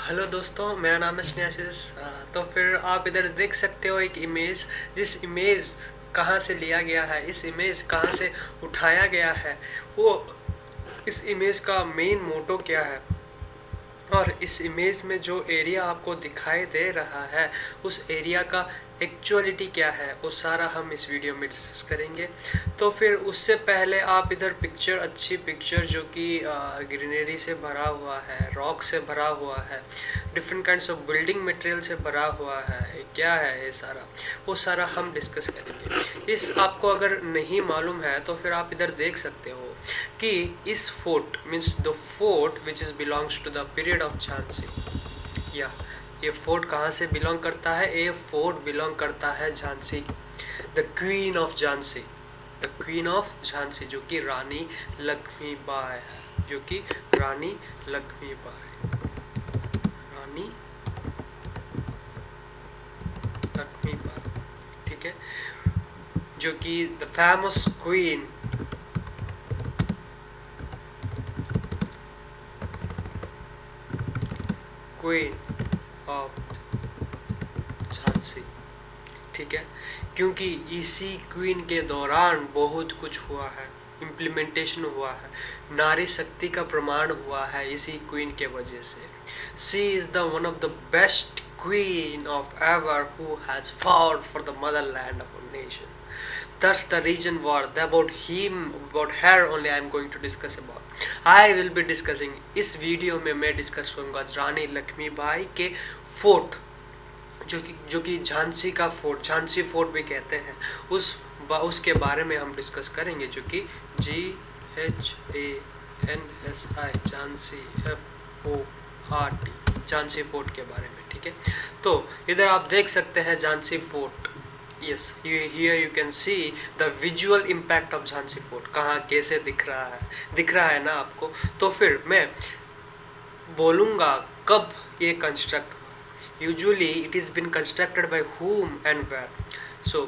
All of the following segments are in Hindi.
हेलो दोस्तों, मेरा नाम है स्नेहाशीष। तो फिर आप इधर देख सकते हो एक इमेज। जिस इमेज कहाँ से लिया गया है, इस इमेज कहाँ से उठाया गया है, वो इस इमेज का मेन मोटो क्या है, और इस इमेज में जो एरिया आपको दिखाई दे रहा है उस एरिया का एक्चुअलिटी क्या है, वो सारा हम इस वीडियो में डिस्कस करेंगे। तो फिर उससे पहले आप इधर पिक्चर, अच्छी पिक्चर जो कि ग्रीनरी से भरा हुआ है, रॉक से भरा हुआ है, different kinds of building material से भरा हुआ है, क्या है ये सारा, वो सारा हम डिस्कस करेंगे। इस आपको अगर नहीं मालूम है तो फिर आप इधर देख सकते हो कि इस fort means the fort which is belongs to the period of Jhansi. या ये फोर्ट कहाँ से बिलोंग करता है? ये फोर्ट बिलोंग करता है Jhansi, the queen of Jhansi, the queen of Jhansi, जो कि रानी लक्ष्मीबाई है, जो कि रानी लक्ष्मीबाई, रानी लक्ष्मीबाई, ठीक है, जो कि the famous queen queen of Jhansi, ठीक है। क्योंकि इसी क्वीन के दौरान बहुत कुछ हुआ है, इम्प्लीमेंटेशन हुआ है, नारी शक्ति का प्रमाण हुआ है इसी क्वीन के वजह से। She is the one of the best queen of ever who has fought for the motherland of our nation. That's the reason war. About him, about her only I am going to discuss about. I will be discussing, इस वीडियो में मैं डिस्कस करूंगा रानी लक्ष्मीबाई के फोर्ट, जो कि झांसी का फोर्ट, झांसी फोर्ट भी कहते हैं, उसके बारे में हम डिस्कस करेंगे, जो कि GHANSI, Jhansi, FORT, Jhansi fort के बारे में, ठीक है। तो इधर आप देख सकते हैं Jhansi fort. Yes, here you can see the visual impact of Jhansi fort. कहाँ कैसे दिख रहा है ना आपको। तो फिर मैं बोलूँगा कब ये कंस्ट्रक्ट हुआ। Usually it is been constructed by whom and where. So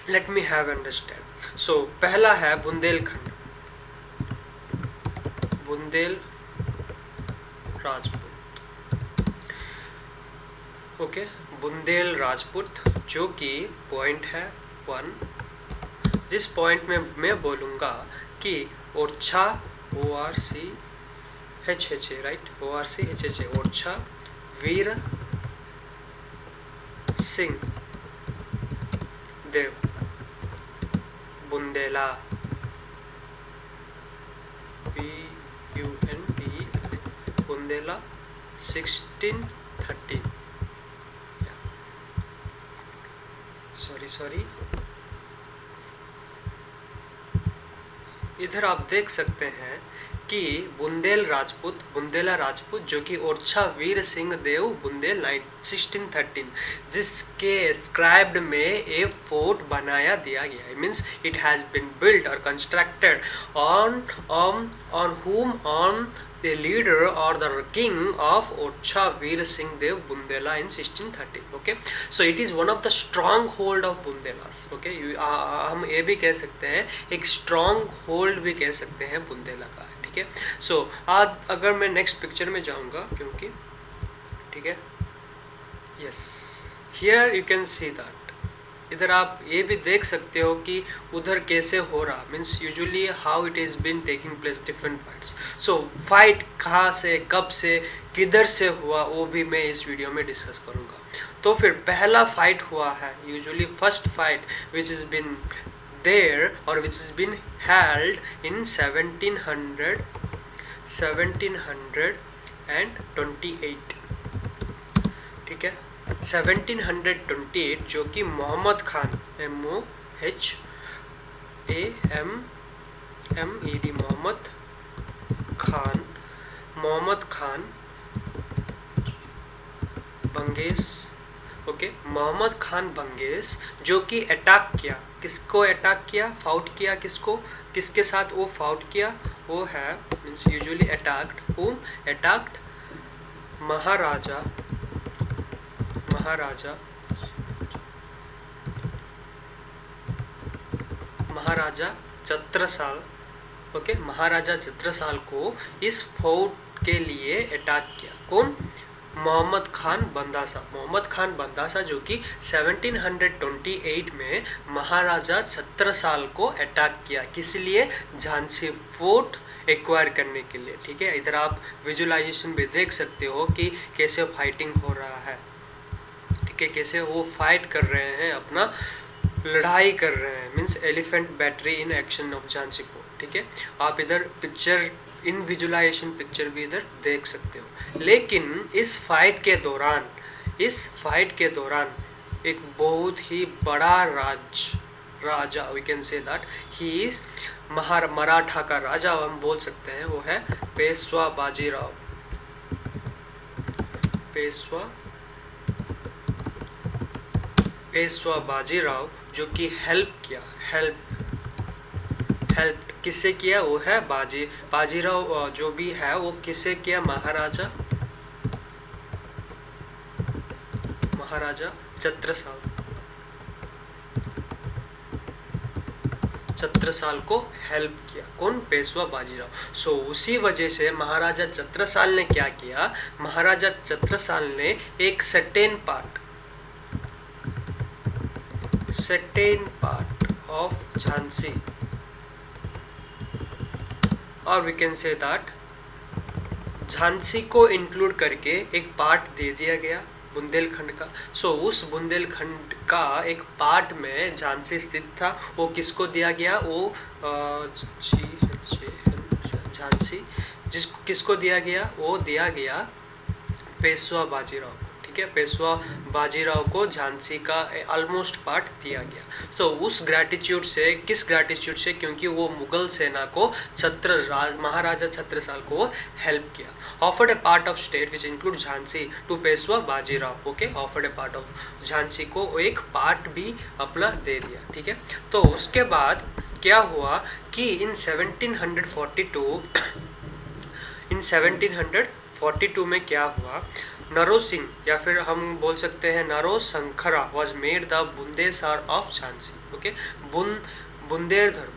let me have understand. So पहला है बुंदेलखंड, बुंदेल राजपूत, ओके, बुंदेल राजपूत, जो कि पॉइंट है 1, जिस पॉइंट में मैं बोलूँगा कि Orchha, ORCHHA, right, ORCHHA, Orchha Vir Singh Deo Bundela, BUNDE, Bundela 1613, sorry, इधर आप देख सकते हैं कि बुंदेला राजपूत, जो कि ओरछा वीर सिंह देव बुंदेल 1613, जिसके स्क्राइब्ड में ए फोर्ट बनाया दिया गया है, means it has been built और constructed on the leader or the king of Orcha Veer Singh Dev Bundela in 1613. Okay, so it is one of the stronghold of Bundelas. Okay, हम ये भी कह सकते हैं, एक strong hold भी कह सकते हैं बुंदेला का, ठीक है। सो आज अगर मैं नेक्स्ट पिक्चर में जाऊंगा, क्योंकि ठीक है, yes, here you can see that. इधर आप ये भी देख सकते हो कि उधर कैसे हो रहा, means usually how it is been taking place different fights. So fight कहाँ से, कब से, किधर से हुआ, वो भी मैं इस वीडियो में डिस्कस करूँगा। तो फिर पहला फाइट हुआ है, usually first fight which is been there और which is bin held in 1728, ठीक है, 1728, जो कि मोहम्मद खान, MOHAMMED, मोहम्मद खान बंगेश, ओके, मोहम्मद खान बंगेश, जो कि अटैक किया, किसको अटैक किया, फाउट किया, किसके साथ वो फाउट किया, वो है मीन्स यूजुअली अटैक्ड महाराजा छत्रसाल, ओके, महाराजा छत्रसाल को इस फोर्ट के लिए अटैक किया। कौन? मोहम्मद खान बंदासा जो कि 1728 में महाराजा छत्रसाल को अटैक किया, किस लिए? झांसी फोर्ट एक्वायर करने के लिए। ठीक है, इधर आप विजुअलाइजेशन भी देख सकते हो कि कैसे फाइटिंग हो रहा है, ठीक है, कैसे वो फाइट कर रहे हैं, अपना लड़ाई कर रहे हैं, means elephant battery in action of Jhansi fort. ठीक है, आप इधर पिक्चर, इन विजुअलाइजेशन पिक्चर भी इधर देख सकते हो। लेकिन इस फाइट के दौरान एक बहुत ही बड़ा राजा, we can say that he is Maratha का राजा हम बोल सकते हैं, वो है पेशवा बाजीराव, जो कि हेल्प किससे किया? वो है बाजीराव जो भी है वो किससे किया? महाराजा छत्रसाल को हेल्प किया। कौन? पेशवा बाजीराव। सो उसी वजह से महाराजा छत्रसाल ने क्या किया? महाराजा छत्रसाल ने एक सर्टेन पार्ट ऑफ झांसी, और we can say that Jhansi को इंक्लूड करके एक पार्ट दे दिया गया बुंदेलखंड का। सो उस बुंदेलखंड का एक पार्ट में झांसी स्थित था, वो किसको दिया गया? वो झांसी किसको दिया गया? वो दिया गया पेशवा बाजीराव को। ठीक है, पेशवा बाजीराव को झांसी का ऑलमोस्ट पार्ट दिया गया। तो उस ग्रैटिट्यूड से, किस ग्रैटिट्यूड से? क्योंकि वो मुगल सेना को महाराजा छत्रसाल को हेल्प किया। Offered a part of state which include Jhansi to Peshwa Bajirao. Okay, offered a part of Jhansi को एक पार्ट भी अपना दे दिया। ठीक है, तो उसके बाद क्या हुआ कि इन 1742 में क्या हुआ? नरो सिंह, या फिर हम बोल सकते हैं Naro Shankara, was made the बुंदेसर ऑफ झांसी। ओके, बुंदेधर,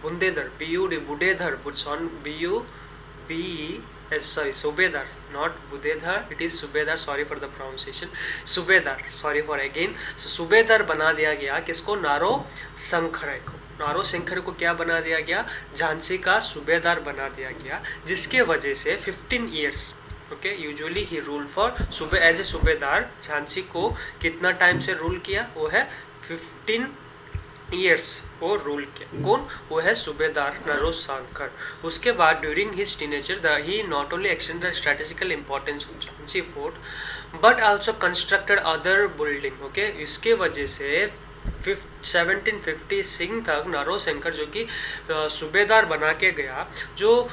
सुबेदार, नॉट बुदेधर, it is subedar, sorry for the pronunciation, subedar, sorry for again. सुबेदार बना दिया गया किसको? नारो शंकर को क्या बना दिया गया? झांसी का सुबेदार बना दिया गया, जिसके वजह से 15 years, okay, usually he rule for as a subedar. Jhansi को कितना टाइम से रूल किया? वो है 15 ईयर्स वो रूल किया। कौन? वो है सुबेदार नरोशंकर। उसके बाद during his teenager he not only extended the strategical importance of Jhansi fort but also constructed other building. Okay, इसके वजह से 1750 सिंह तक नरोशंकर जो कि सुबेदार बना के गया, जो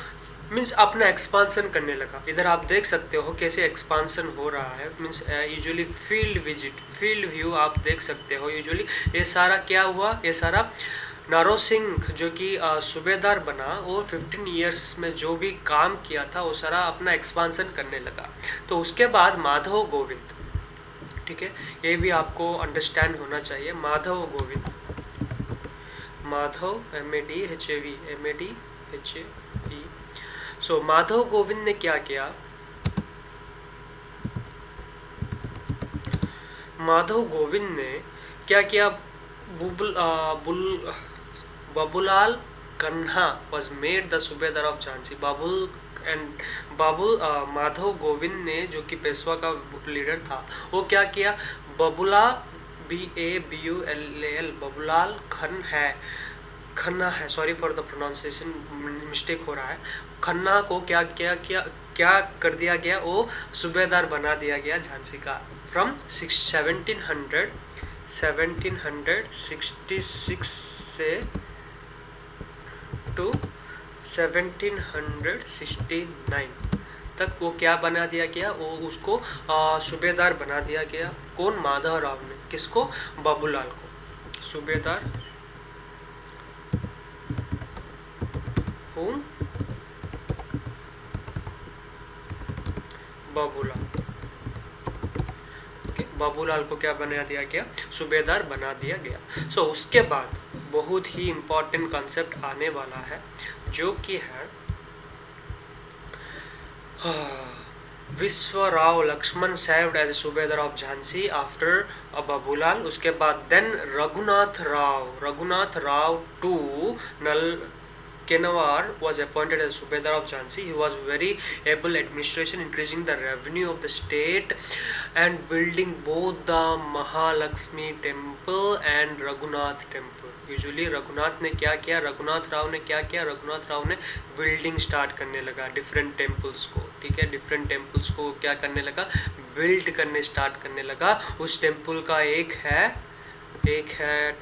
मीन्स अपना एक्सपांसन करने लगा। इधर आप देख सकते हो कैसे एक्सपांसन हो रहा है, मीन्स यूजुअली फील्ड व्यू आप देख सकते हो। यूजुअली ये सारा क्या हुआ? ये सारा नारो सिंह जो कि सूबेदार बना, वो 15 ईयर्स में जो भी काम किया था वो सारा अपना एक्सपांसन करने लगा। तो उसके बाद माधव गोविंद, ठीक है, ये भी आपको अंडरस्टैंड होना चाहिए। माधव गोविंद, MADHAV सो माधव गोविंद ने क्या किया? माधव गोविंद ने क्या किया? बाबूलाल कन्हा was made the सूबेदार ऑफ झांसी। माधव गोविंद ने, जो कि पेशवा का लीडर था, वो क्या किया? BABULAL बाबूलाल खन्ना है, sorry for the pronunciation, mistake हो रहा है। खन्ना को क्या कर दिया गया? वो सूबेदार बना दिया गया झांसी का फ्रॉम 1766 से टू 1769 तक वो क्या बना दिया गया? वो उसको सूबेदार बना दिया गया। कौन? माधव राव ने। किसको? बाबूलाल को। सूबेदार कौन? बाबूलाल। बाबूलाल को क्या बना दिया गया? सूबेदार बना दिया गया। सो उसके बाद बहुत ही इम्पोर्टेंट कॉन्सेप्ट आने वाला है, जो कि है Vishwarao Laxman served as a subedar of Jhansi after Babulal. उसके बाद देन रघुनाथ राव टू नल Kenawar was appointed as Subedar of Jhansi. He was very able administration, increasing the revenue of the state and building both the Mahalakshmi temple and Raghunath temple. Usually Raghunath ने क्या किया, रघुनाथ राव ने क्या किया, रघुनाथ राव ने बिल्डिंग स्टार्ट करने लगा डिफरेंट टेम्पल्स को. ठीक है, डिफरेंट टेम्पल्स को क्या करने लगा, बिल्ड करने स्टार्ट करने लगा. उस टेम्पल का एक है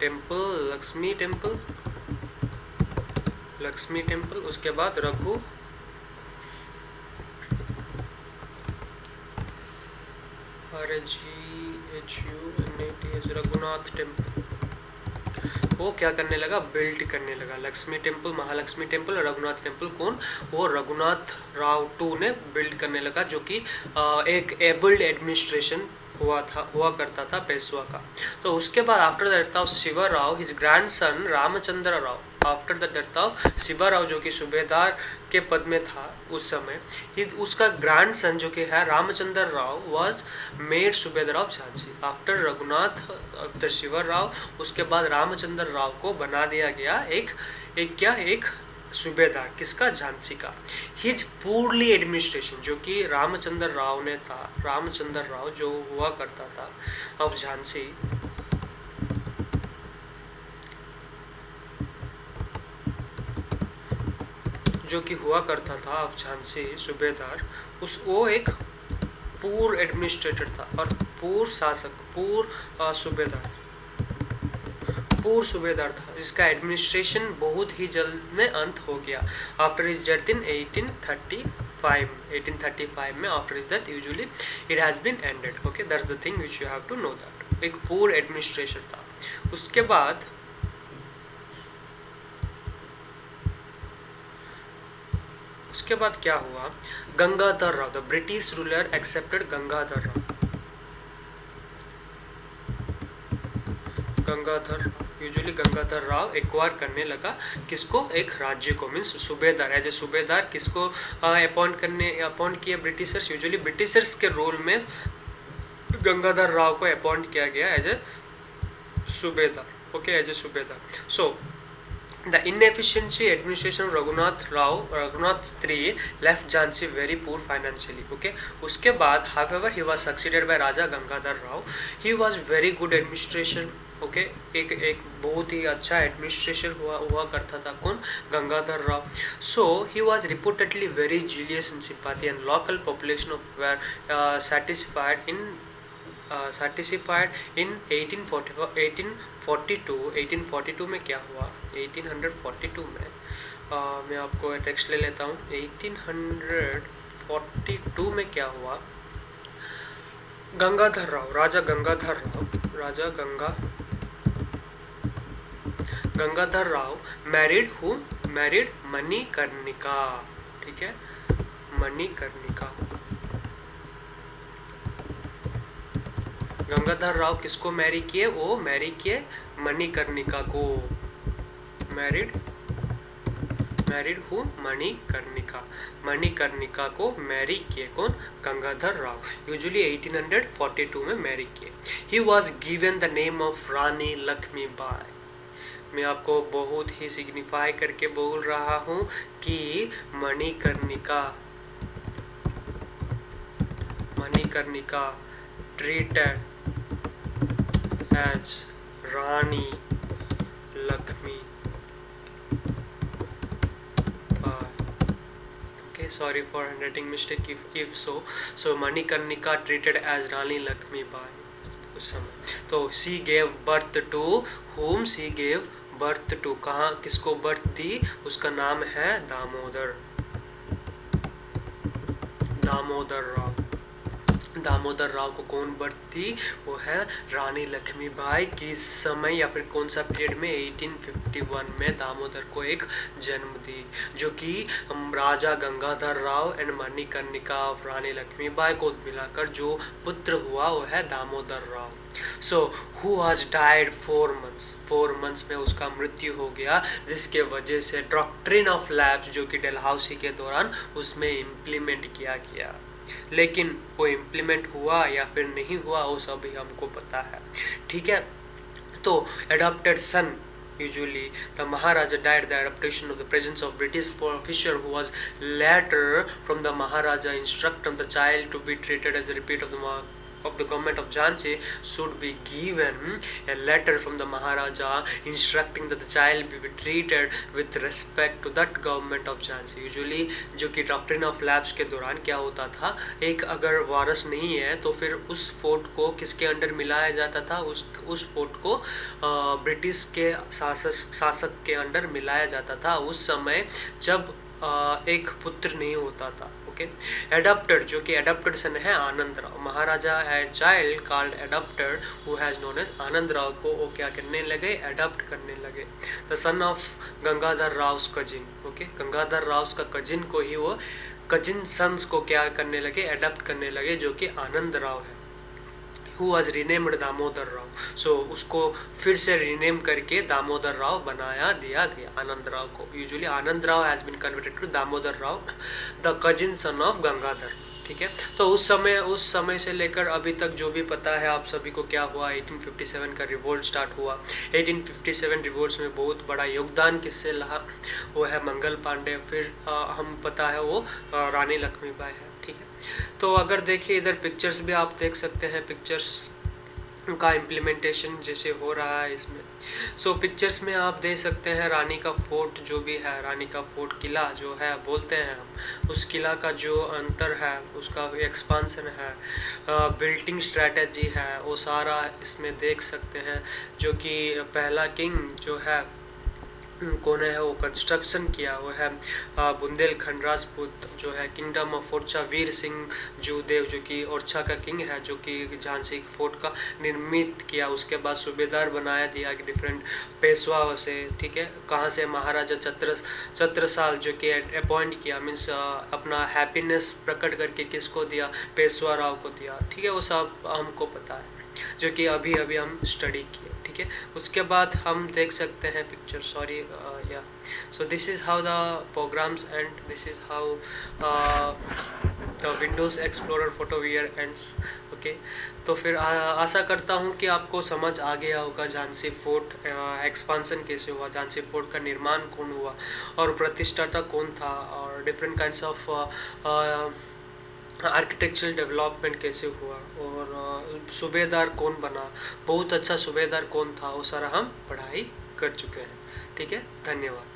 टेम्पल लक्ष्मी टेम्पल. उसके बाद रघुनाथ टेम्पल वो क्या करने लगा, बिल्ड करने लगा. लक्ष्मी टेम्पल, महालक्ष्मी टेम्पल और रघुनाथ टेम्पल कौन, वो रघुनाथ राव टू ने बिल्ड करने लगा, जो कि एक एबल्ड एडमिनिस्ट्रेशन हुआ करता था पेशवा का. तो उसके बाद after the death of Shivrao his grandson Ramchandra Rao, after the death of Shivrao जो कि सूबेदार के पद में था उस समय, उसका ग्रैंडसन जो कि है रामचंद्र राव वाज मेड सूबेदार ऑफ झांसी. आफ्टर शिवराव उसके बाद रामचंद्र राव को बना दिया गया एक सूबेदार, किसका, झांसी का. हिज पूर्ली एडमिनिस्ट्रेशन जो कि रामचंद्र राव ने था, रामचंद्र राव जो हुआ करता था ऑफ झांसी, जो कि हुआ करता था ऑफ झांसी सूबेदार, वो एक पूर्व एडमिनिस्ट्रेटर था और पूर्व शासक, पूर्व सूबेदार था, जिसका एडमिनिस्ट्रेशन बहुत ही जल्द में अंत हो गया. आफ्टर हिज डेथ इन 1835 में, after his death usually it has been ended. Okay, that's the thing which you have to know that. एक पूर्व एडमिनिस्ट्रेशन था. उसके बाद क्या हुआ, Gangadhar Rao, the British ruler accepted Gangadhar Rao acquire करने लगा किसको, एक राज्य को, मीन्स सूबेदार, एज ए सूबेदार किसको अपॉइंट किया ब्रिटिशर्स. यूजुअली ब्रिटिशर्स के रोल में गंगाधर राव को अपॉइंट किया गया एज ए सूबेदार. ओके, एज ए सूबेदार. सो the inefficiency administration of Raghunath III left Jhansi very poor financially. Okay, उसके बाद however he was succeeded by Raja Gangadhar Rao. He was very good administration. Okay, एक बहुत ही अच्छा एडमिनिस्ट्रेशन हुआ करता था कौन, Gangadhar Rao. So he was reportedly very zealous in sympathy and local population were satisfied in 1842 में क्या हुआ, 1842 में मैं आपको टेक्स्ट ले लेता हूँ. 1842 में क्या हुआ, राजा गंगाधर राव मैरिड मणिकर्णिका. ठीक है, मणिकर्णिका. गंगाधर राव किसको मैरी किए, वो मैरी किए मणिकर्णिका को. मैरिड मणिकर्णिका को मैरी किए कौन, गंगाधर राव. यूजुअली 1842 में मैरी किए. He was given the name of Rani Lakshmibai. मैं आपको बहुत ही सिग्निफाई करके बोल रहा हूँ कि Manikarnika treated as Rani Lakshmi Bai. Okay, sorry for handwriting mistake if so. So Manikarnika treated as Rani Lakshmi Bai उस समय. तो she gave birth to whom? She gave birth to, कहाँ किसको बर्थ दी, उसका नाम है दामोदर राव को कौन बर्थ दी, वो है रानी लक्ष्मीबाई. किस समय या फिर कौन सा पीरियड में, 1851 में दामोदर को एक जन्म दी, जो कि राजा गंगाधर राव एंड मणिकर्णिका ऑफ रानी लक्ष्मीबाई को मिलाकर जो पुत्र हुआ वो है Damodar Rao. So who has died 4 months में उसका मृत्यु हो गया, जिसके वजह से डॉक्ट्रिन ऑफ लैब्स जो कि डलहौसी के दौरान उसमें इम्प्लीमेंट किया गया. लेकिन वो इम्प्लीमेंट हुआ या फिर नहीं हुआ वो सब ही हमको पता है, ठीक है। तो adopted son, usually the Maharaja died the adaptation of the presence of British officer who was later from the Maharaja instructed the child to be treated as a repeat of the government of Jhansi should be given a letter from the Maharaja instructing that the child be treated with respect to that government of Jhansi. Usually जो कि डॉक्ट्रिन ऑफ लैब्स के दौरान क्या होता था, एक अगर वारस नहीं है तो फिर उस फोर्ट को किसके अंडर मिलाया जाता था, उस फोर्ट को ब्रिटिश के शासक के अंडर मिलाया जाता था उस समय जब एक पुत्र नहीं होता था, ओके। एडॉप्टेड, जो कि एडॉप्टेड सन है Anand Rao, Maharaja a child called adopted who has known as Anand Rao को वो क्या करने लगे, एडॉप्ट करने लगे। The son of Gangadhar Rao cousin, okay, Gangadhar Rao का कजिन को ही वो कजिन सन्स को क्या करने लगे, एडॉप्ट करने लगे, जो कि आनंद राव है। who was renamed Damodar Rao, सो उसको फिर से रीनेम करके दामोदर राव बनाया दिया गया आनंद राव को। Usually Anand Rao has been converted to Damodar Rao, the cousin son of Gangadhar, ठीक है। तो उस समय से लेकर अभी तक जो भी पता है आप सभी को क्या हुआ, 1857 का रिवोल्ट स्टार्ट हुआ। 1857 रिवोल्ट में बहुत बड़ा योगदान किससे रहा, वो है मंगल पांडे, फिर हम पता है वो रानी लक्ष्मीबाई है, ठीक है। तो अगर देखिए इधर पिक्चर्स भी आप देख सकते हैं, पिक्चर्स का इम्प्लीमेंटेशन जैसे हो रहा है इसमें। सो पिक्चर्स में आप देख सकते हैं रानी का फोर्ट जो भी है, रानी का फोर्ट किला जो है बोलते हैं हम, उस किला का जो अंतर है, उसका एक्सपांसन है, बिल्डिंग स्ट्रैटेजी है, वो सारा इसमें देख सकते हैं। जो कि पहला किंग जो है कौन है, वो कंस्ट्रक्शन किया वो है बुंदेलखंड राजपूत, जो है किंगडम ऑफ ओरछा, वीर सिंह जूदेव जो कि ओरछा का किंग है, जो कि झांसी फोर्ट का निर्मित किया। उसके बाद सूबेदार बनाया दिया डिफरेंट पेशवा से, ठीक है। कहाँ से, महाराजा छत्रसाल जो कि अपॉइंट किया, मीन्स अपना हैप्पीनेस प्रकट करके किसको दिया, पेशवा राव को दिया, ठीक है। वो सब हमको पता है जो कि अभी हम स्टडी किए, ठीक है। उसके बाद हम देख सकते हैं पिक्चर, सॉरी या so this is how the programs and this is how the Windows Explorer photo viewer ends, okay. तो फिर आशा करता हूँ कि आपको समझ आ गया होगा झांसी फोर्ट एक्सपांसन कैसे हुआ, झांसी फोर्ट का निर्माण कौन हुआ और प्रतिष्ठाता कौन था, और different kinds of architectural development कैसे हुआ, और सूबेदार कौन बना, बहुत अच्छा सूबेदार कौन था, वो सारा हम पढ़ाई कर चुके हैं, ठीक है। धन्यवाद।